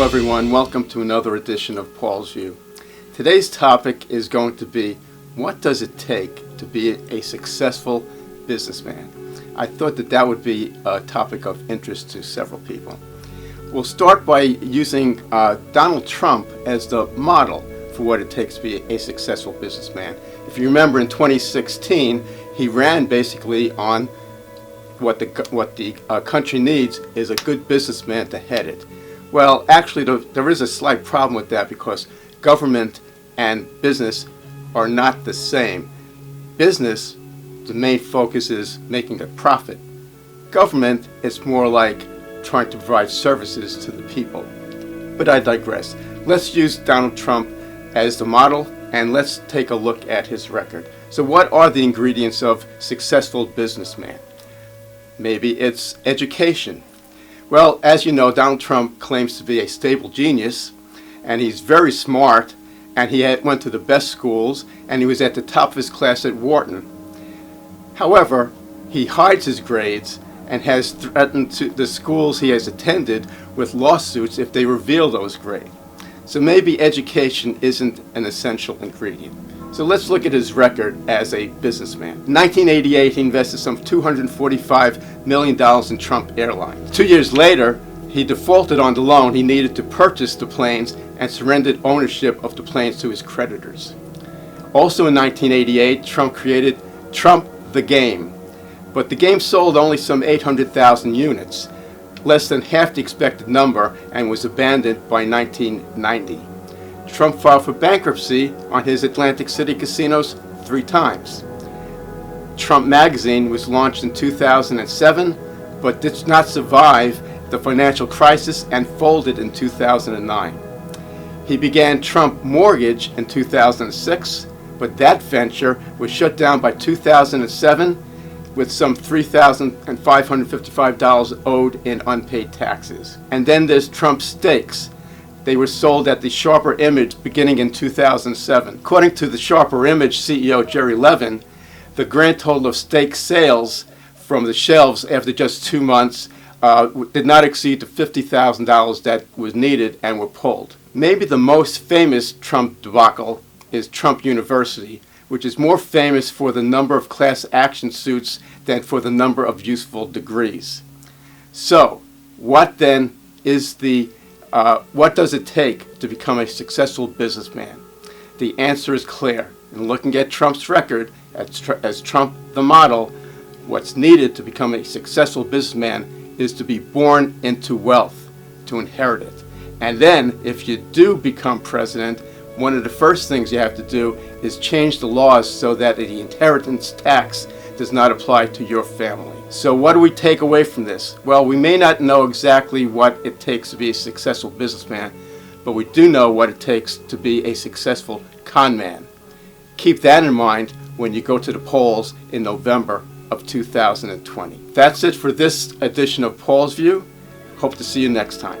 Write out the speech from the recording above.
everyone, welcome to another edition of Paul's View. Today's topic is going to be, what does it take to be a successful businessman? I thought that would be a topic of interest to several people. We'll start by using Donald Trump as the model for what it takes to be a successful businessman. If you remember, in 2016, he ran basically on what the country needs is a good businessman to head it. Well, actually, there is a slight problem with that because government and business are not the same. Business, the main focus is making a profit. Government, it's more like trying to provide services to the people. But I digress. Let's use Donald Trump as the model and let's take a look at his record. So what are the ingredients of successful businessman? Maybe it's education. Well, as you know, Donald Trump claims to be a stable genius, and he's very smart, and he went to the best schools, and he was at the top of his class at Wharton. However, he hides his grades and has threatened the schools he has attended with lawsuits if they reveal those grades. So maybe education isn't an essential ingredient. So let's look at his record as a businessman. In 1988, he invested some $245 million in Trump Airlines. 2 years later, he defaulted on the loan he needed to purchase the planes and surrendered ownership of the planes to his creditors. Also in 1988, Trump created Trump the Game. But the game sold only some 800,000 units, less than half the expected number, and was abandoned by 1990. Trump filed for bankruptcy on his Atlantic City casinos 3 times. Trump magazine was launched in 2007, but did not survive the financial crisis and folded in 2009. He began Trump Mortgage in 2006, but that venture was shut down by 2007 with some $3,555 owed in unpaid taxes. And then there's Trump Steaks. They were sold at the Sharper Image beginning in 2007. According to the Sharper Image CEO Jerry Levin, the grand total of steak sales from the shelves after just 2 months did not exceed the $50,000 that was needed and were pulled. Maybe the most famous Trump debacle is Trump University, which is more famous for the number of class action suits than for the number of useful degrees. So, what then is what does it take to become a successful businessman? The answer is clear. In looking at Trump's record as Trump the model, what's needed to become a successful businessman is to be born into wealth, to inherit it. And then, if you do become president, one of the first things you have to do is change the laws so that the inheritance tax does not apply to your family. So what do we take away from this? Well, we may not know exactly what it takes to be a successful businessman, but we do know what it takes to be a successful con man. Keep that in mind when you go to the polls in November of 2020. That's it for this edition of Paul's View. Hope to see you next time.